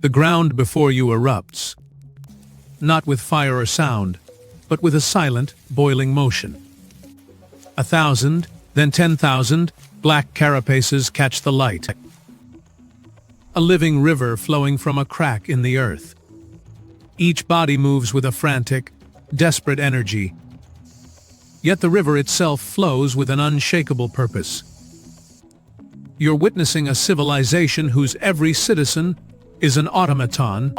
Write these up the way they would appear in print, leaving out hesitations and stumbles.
The ground before you erupts, not with fire or sound, but with a silent, boiling motion. 1,000, then 10,000, black carapaces catch the light. A living river flowing from a crack in the earth. Each body moves with a frantic, desperate energy. Yet the river itself flows with an unshakable purpose. You're witnessing a civilization whose every citizen is an automaton,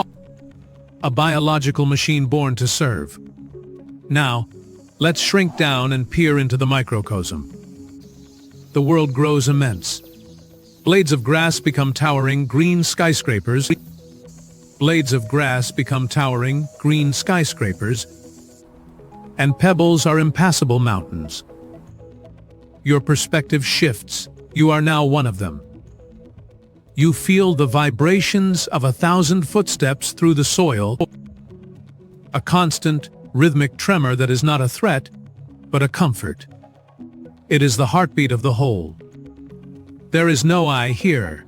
a biological machine born to serve. Now, let's shrink down and peer into the microcosm. The world grows immense. Blades of grass become towering green skyscrapers. Blades of grass become towering green skyscrapers, and pebbles are impassable mountains. Your perspective shifts. You are now one of them. You feel the vibrations of 1,000 footsteps through the soil, a constant, rhythmic tremor that is not a threat, but a comfort. It is the heartbeat of the whole. There is no I here.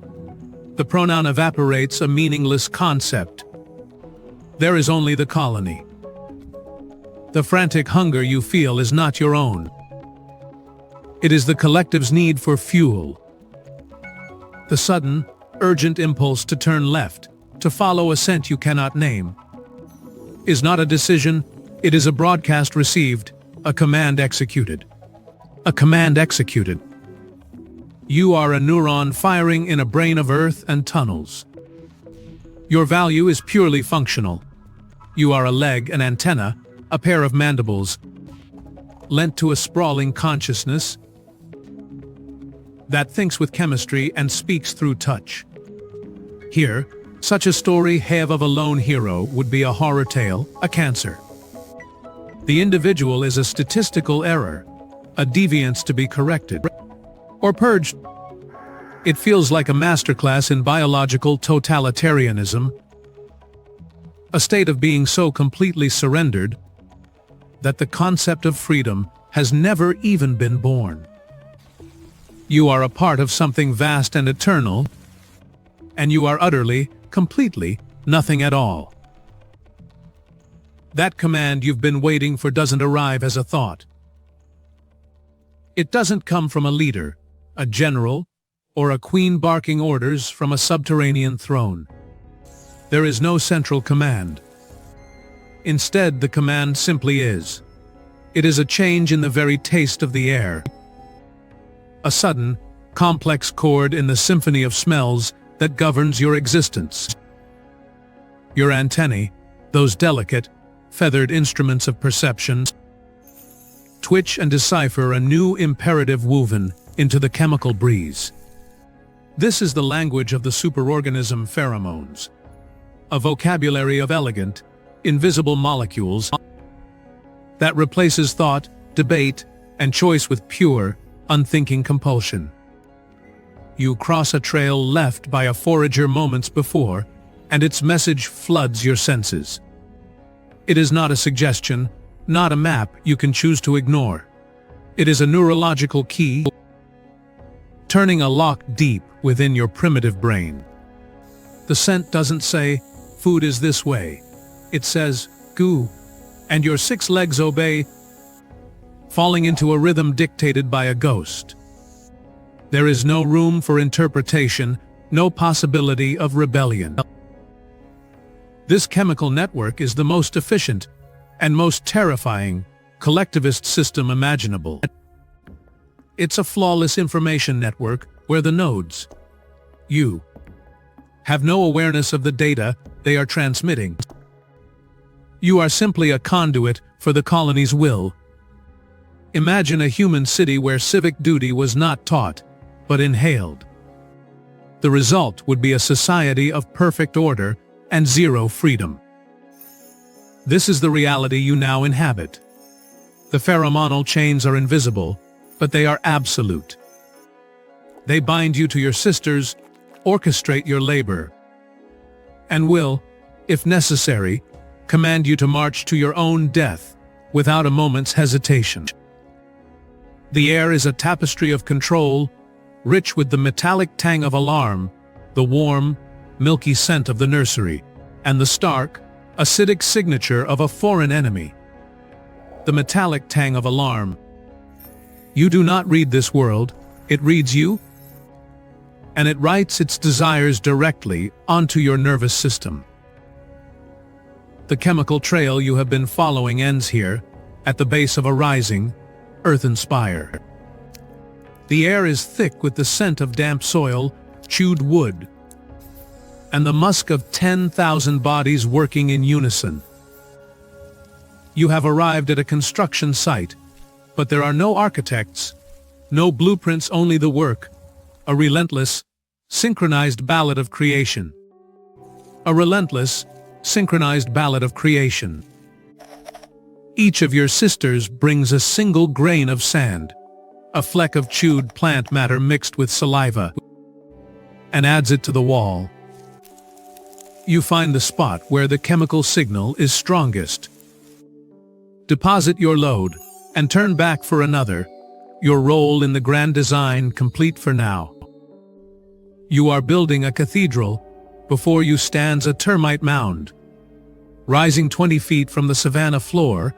The pronoun evaporates, a meaningless concept. There is only the colony. The frantic hunger you feel is not your own. It is the collective's need for fuel. The sudden, urgent impulse to turn left, to follow a scent you cannot name, is not a decision, it is a broadcast received, a command executed. A command executed. You are a neuron firing in a brain of earth and tunnels. Your value is purely functional. You are a leg, an antenna, a pair of mandibles, lent to a sprawling consciousness that thinks with chemistry and speaks through touch. Here, such a story Hive of a lone hero would be a horror tale, a cancer. The individual is a statistical error, a deviance to be corrected or purged. It feels like a masterclass in biological totalitarianism, a state of being so completely surrendered that the concept of freedom has never even been born. You are a part of something vast and eternal, and you are utterly, completely, nothing at all. That command you've been waiting for doesn't arrive as a thought. It doesn't come from a leader, a general, or a queen barking orders from a subterranean throne. There is no central command. Instead, the command simply is. It is a change in the very taste of the air. A sudden, complex chord in the symphony of smells that governs your existence. Your antennae, those delicate, feathered instruments of perception, twitch and decipher a new imperative woven into the chemical breeze. This is the language of the superorganism pheromones, a vocabulary of elegant, invisible molecules that replaces thought, debate, and choice with pure, unthinking compulsion. You cross a trail left by a forager moments before, and its message floods your senses. It is not a suggestion, not a map you can choose to ignore. It is a neurological key, turning a lock deep within your primitive brain. The scent doesn't say, food is this way. It says, goo, and your 6 legs obey, falling into a rhythm dictated by a ghost. There is no room for interpretation, no possibility of rebellion. This chemical network is the most efficient and most terrifying collectivist system imaginable. It's a flawless information network where the nodes, you, have no awareness of the data they are transmitting. You are simply a conduit for the colony's will. Imagine a human city where civic duty was not taught, but inhaled. The result would be a society of perfect order and zero freedom. This is the reality you now inhabit. The pheromonal chains are invisible, but they are absolute. They bind you to your sisters, orchestrate your labor, and will, if necessary, command you to march to your own death without a moment's hesitation. The air is a tapestry of control, rich with the metallic tang of alarm, the warm, milky scent of the nursery, and the stark, acidic signature of a foreign enemy. The metallic tang of alarm. You do not read this world, it reads you, and it writes its desires directly onto your nervous system. The chemical trail you have been following ends here, at the base of a rising, earthen spire. The air is thick with the scent of damp soil, chewed wood, and the musk of 10,000 bodies working in unison. You have arrived at a construction site, but there are no architects, no blueprints, only the work, a relentless, synchronized ballad of creation. A relentless, synchronized ballad of creation. Each of your sisters brings a single grain of sand, a fleck of chewed plant matter mixed with saliva, and adds it to the wall. You find the spot where the chemical signal is strongest. Deposit your load, and turn back for another, your role in the grand design complete for now. You are building a cathedral, before you stands a termite mound, rising 20 feet from the savanna floor,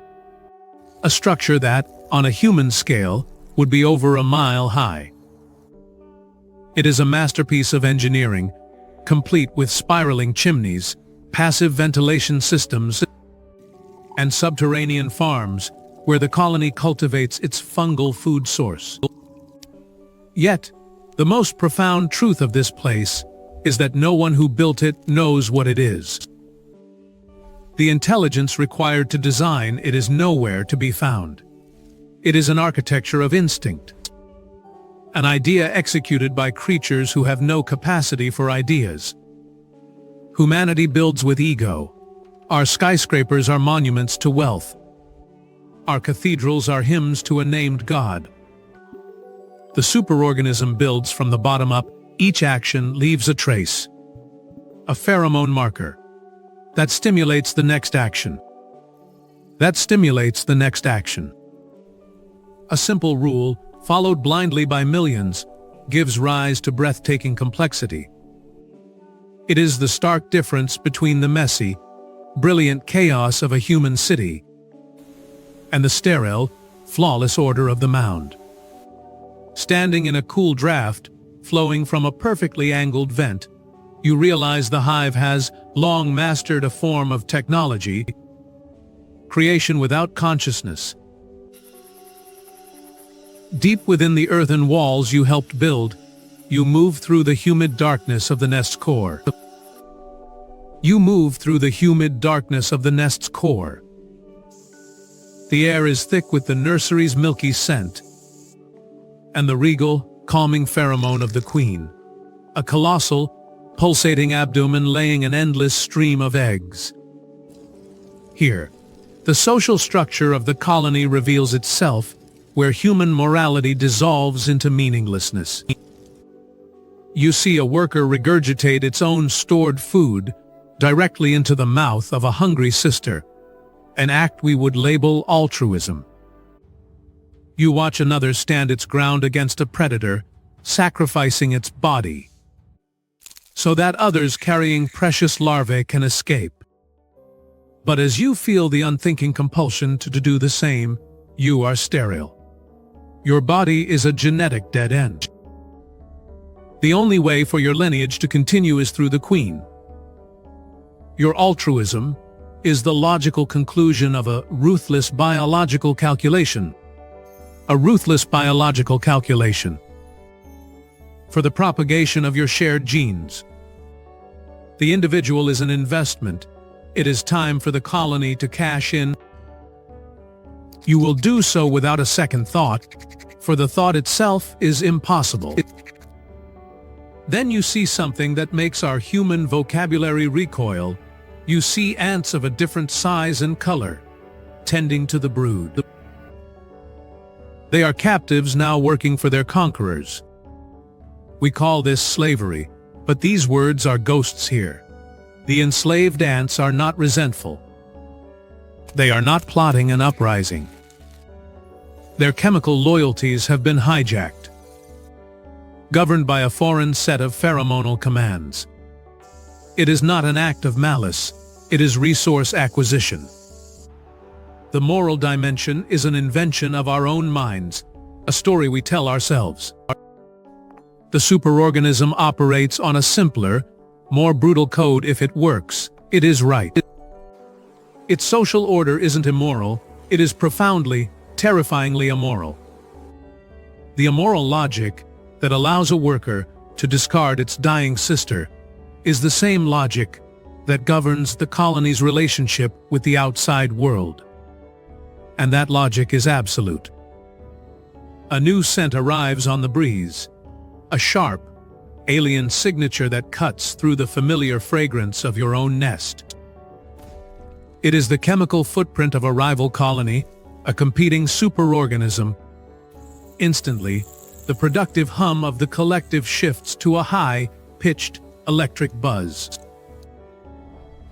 a structure that, on a human scale, would be over a mile high. It is a masterpiece of engineering, complete with spiraling chimneys, passive ventilation systems, and subterranean farms where the colony cultivates its fungal food source. Yet, the most profound truth of this place is that no one who built it knows what it is. The intelligence required to design it is nowhere to be found. It is an architecture of instinct. An idea executed by creatures who have no capacity for ideas. Humanity builds with ego. Our skyscrapers are monuments to wealth. Our cathedrals are hymns to a named god. The superorganism builds from the bottom up. Each action leaves a trace. A pheromone marker. That stimulates the next action. That stimulates the next action. A simple rule, followed blindly by millions, gives rise to breathtaking complexity. It is the stark difference between the messy, brilliant chaos of a human city and the sterile, flawless order of the mound. Standing in a cool draft, flowing from a perfectly angled vent, you realize the hive has long mastered a form of technology, creation without consciousness. Deep within the earthen walls you helped build, you move through the humid darkness of the nest's core. You move through the humid darkness of the nest's core. The air is thick with the nursery's milky scent, and the regal, calming pheromone of the queen. A colossal, pulsating abdomen laying an endless stream of eggs. Here, the social structure of the colony reveals itself, where human morality dissolves into meaninglessness. You see a worker regurgitate its own stored food directly into the mouth of a hungry sister, an act we would label altruism. You watch another stand its ground against a predator, sacrificing its body, so that others carrying precious larvae can escape. But as you feel the unthinking compulsion to do the same, you are sterile. Your body is a genetic dead end. The only way for your lineage to continue is through the queen. Your altruism is the logical conclusion of a ruthless biological calculation. A ruthless biological calculation. For the propagation of your shared genes. The individual is an investment. It is time for the colony to cash in. You will do so without a second thought, for the thought itself is impossible. Then you see something that makes our human vocabulary recoil. You see ants of a different size and color, tending to the brood. They are captives now working for their conquerors. We call this slavery, but these words are ghosts here. The enslaved ants are not resentful. They are not plotting an uprising. Their chemical loyalties have been hijacked, governed by a foreign set of pheromonal commands. It is not an act of malice, it is resource acquisition. The moral dimension is an invention of our own minds, a story we tell ourselves. The superorganism operates on a simpler, more brutal code. If it works, it is right. Its social order isn't immoral, it is profoundly, terrifyingly immoral. The immoral logic that allows a worker to discard its dying sister is the same logic that governs the colony's relationship with the outside world. And that logic is absolute. A new scent arrives on the breeze, a sharp, alien signature that cuts through the familiar fragrance of your own nest. It is the chemical footprint of a rival colony, a competing superorganism. Instantly, the productive hum of the collective shifts to a high-pitched electric buzz.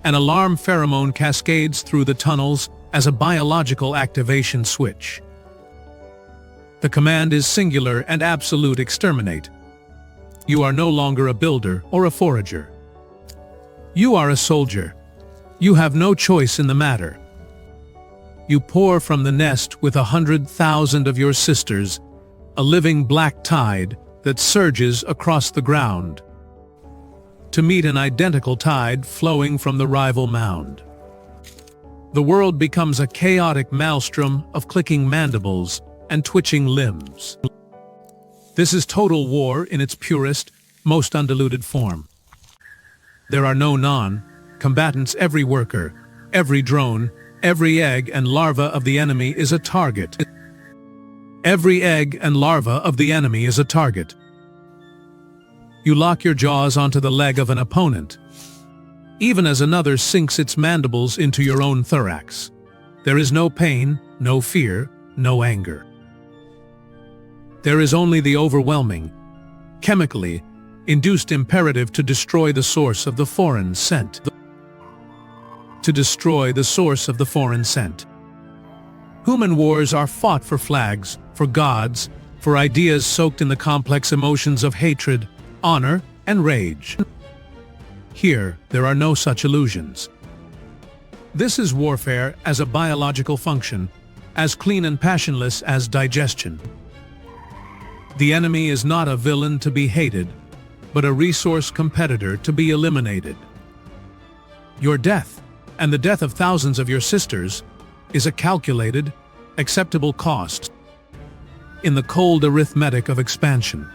An alarm pheromone cascades through the tunnels as a biological activation switch. The command is singular and absolute: exterminate. You are no longer a builder or a forager. You are a soldier. You have no choice in the matter. You pour from the nest with 100,000 of your sisters, a living black tide that surges across the ground, to meet an identical tide flowing from the rival mound. The world becomes a chaotic maelstrom of clicking mandibles and twitching limbs. This is total war in its purest, most undiluted form. There are no non-combatants. Every worker, every drone, every egg and larva of the enemy is a target. Every egg and larva of the enemy is a target. You lock your jaws onto the leg of an opponent, even as another sinks its mandibles into your own thorax. There is no pain, no fear, no anger. There is only the overwhelming, chemically induced imperative to destroy the source of the foreign scent. To destroy the source of the foreign scent. Human wars are fought for flags, for gods, for ideas soaked in the complex emotions of hatred, honor, and rage. Here, there are no such illusions. This is warfare as a biological function, as clean and passionless as digestion. The enemy is not a villain to be hated, but a resource competitor to be eliminated. Your death, and the death of thousands of your sisters, is a calculated, acceptable cost in the cold arithmetic of expansion.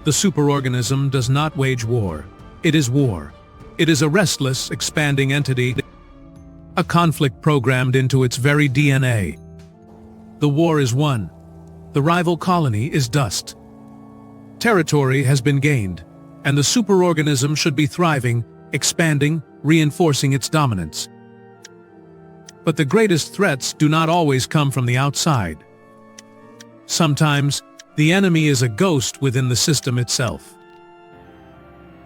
The superorganism does not wage war. It is war. It is a restless, expanding entity, a conflict programmed into its very DNA. The war is won. The rival colony is dust. Territory has been gained, and the superorganism should be thriving, expanding, reinforcing its dominance. But the greatest threats do not always come from the outside. Sometimes, the enemy is a ghost within the system itself.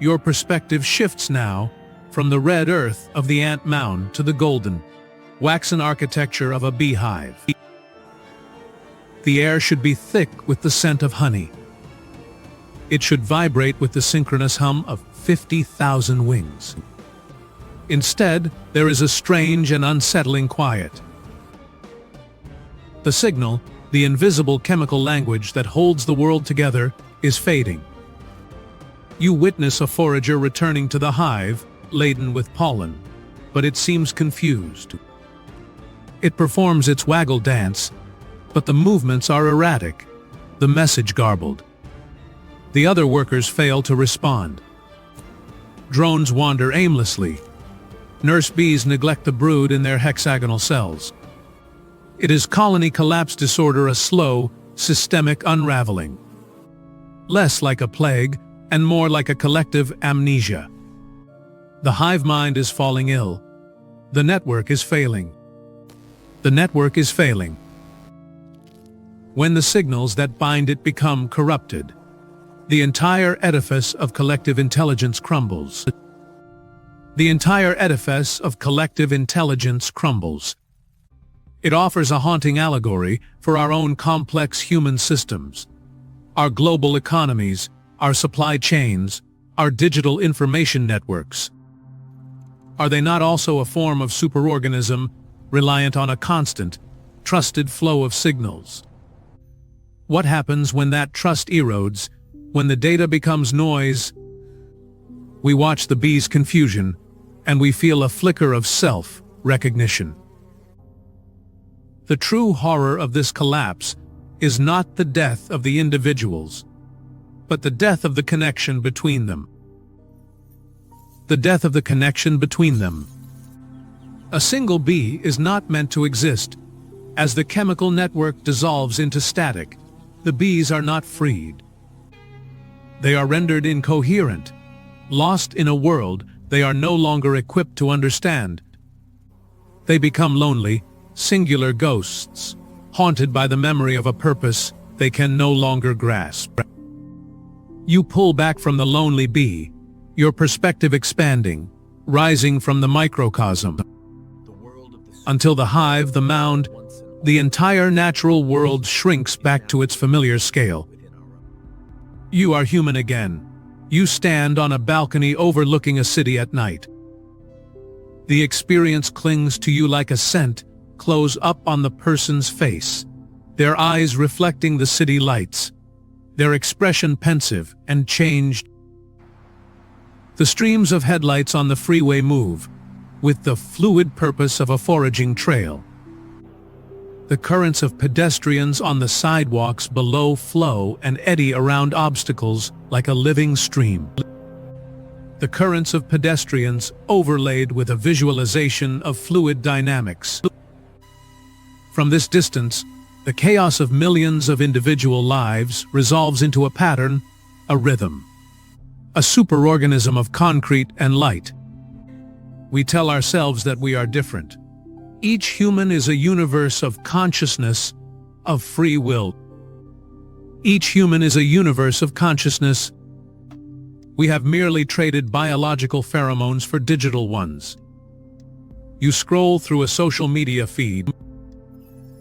Your perspective shifts now from the red earth of the ant mound to the golden, waxen architecture of a beehive. The air should be thick with the scent of honey. It should vibrate with the synchronous hum of 50,000 wings. Instead, there is a strange and unsettling quiet. The signal, the invisible chemical language that holds the world together, is fading. You witness a forager returning to the hive, laden with pollen, but it seems confused. It performs its waggle dance, but the movements are erratic, the message garbled. The other workers fail to respond. Drones wander aimlessly. Nurse bees neglect the brood in their hexagonal cells. It is colony collapse disorder, a slow, systemic unraveling. Less like a plague, and more like a collective amnesia. The hive mind is falling ill. The network is failing. The network is failing. When the signals that bind it become corrupted, the entire edifice of collective intelligence crumbles. The entire edifice of collective intelligence crumbles. It offers a haunting allegory for our own complex human systems, our global economies, our supply chains, our digital information networks. Are they not also a form of superorganism, reliant on a constant, trusted flow of signals? What happens when that trust erodes, when the data becomes noise? We watch the bee's confusion, and we feel a flicker of self-recognition. The true horror of this collapse is not the death of the individuals, but the death of the connection between them. The death of the connection between them. A single bee is not meant to exist. As the chemical network dissolves into static, the bees are not freed. They are rendered incoherent, lost in a world they are no longer equipped to understand. They become lonely, singular ghosts, haunted by the memory of a purpose they can no longer grasp. You pull back from the lonely bee, your perspective expanding, rising from the microcosm, until the hive, the mound, the entire natural world shrinks back to its familiar scale. You are human again. You stand on a balcony overlooking a city at night. The experience clings to you like a scent, close up on the person's face, their eyes reflecting the city lights, their expression pensive and changed. The streams of headlights on the freeway move, with the fluid purpose of a foraging trail. The currents of pedestrians on the sidewalks below flow and eddy around obstacles like a living stream. The currents of pedestrians overlaid with a visualization of fluid dynamics. From this distance, the chaos of millions of individual lives resolves into a pattern, a rhythm, a superorganism of concrete and light. We tell ourselves that we are different. Each human is a universe of consciousness, of free will. Each human is a universe of consciousness. We have merely traded biological pheromones for digital ones. You scroll through a social media feed,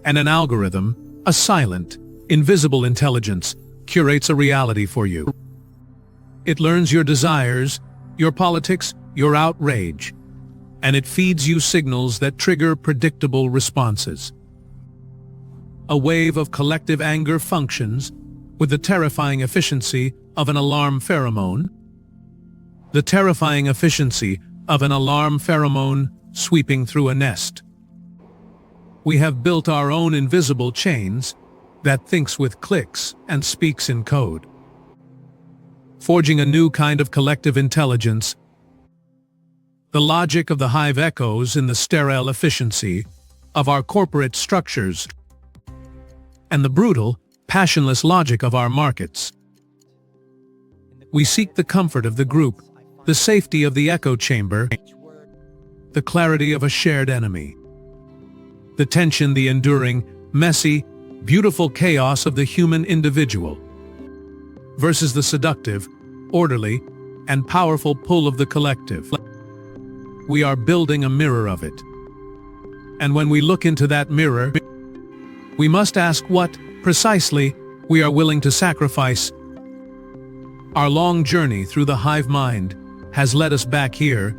and an algorithm, a silent, invisible intelligence, curates a reality for you. It learns your desires, your politics, your outrage, and it feeds you signals that trigger predictable responses. A wave of collective anger functions with the terrifying efficiency of an alarm pheromone. The terrifying efficiency of an alarm pheromone sweeping through a nest. We have built our own invisible chains that thinks with clicks and speaks in code, forging a new kind of collective intelligence. The logic of the hive echoes in the sterile efficiency of our corporate structures and the brutal, passionless logic of our markets. We seek the comfort of the group, the safety of the echo chamber, the clarity of a shared enemy, the tension, the enduring, messy, beautiful chaos of the human individual, versus the seductive, orderly, and powerful pull of the collective. We are building a mirror of it. And when we look into that mirror, we must ask what, precisely, we are willing to sacrifice. Our long journey through the hive mind has led us back here,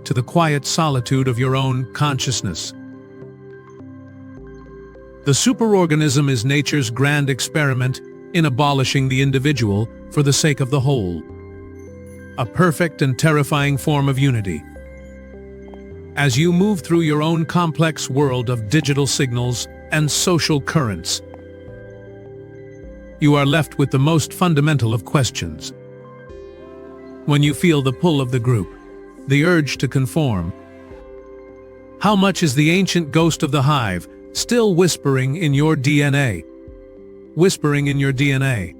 to the quiet solitude of your own consciousness. The superorganism is nature's grand experiment in abolishing the individual for the sake of the whole. A perfect and terrifying form of unity. As you move through your own complex world of digital signals and social currents, you are left with the most fundamental of questions. When you feel the pull of the group, the urge to conform, how much is the ancient ghost of the hive still whispering in your DNA? Whispering in your DNA.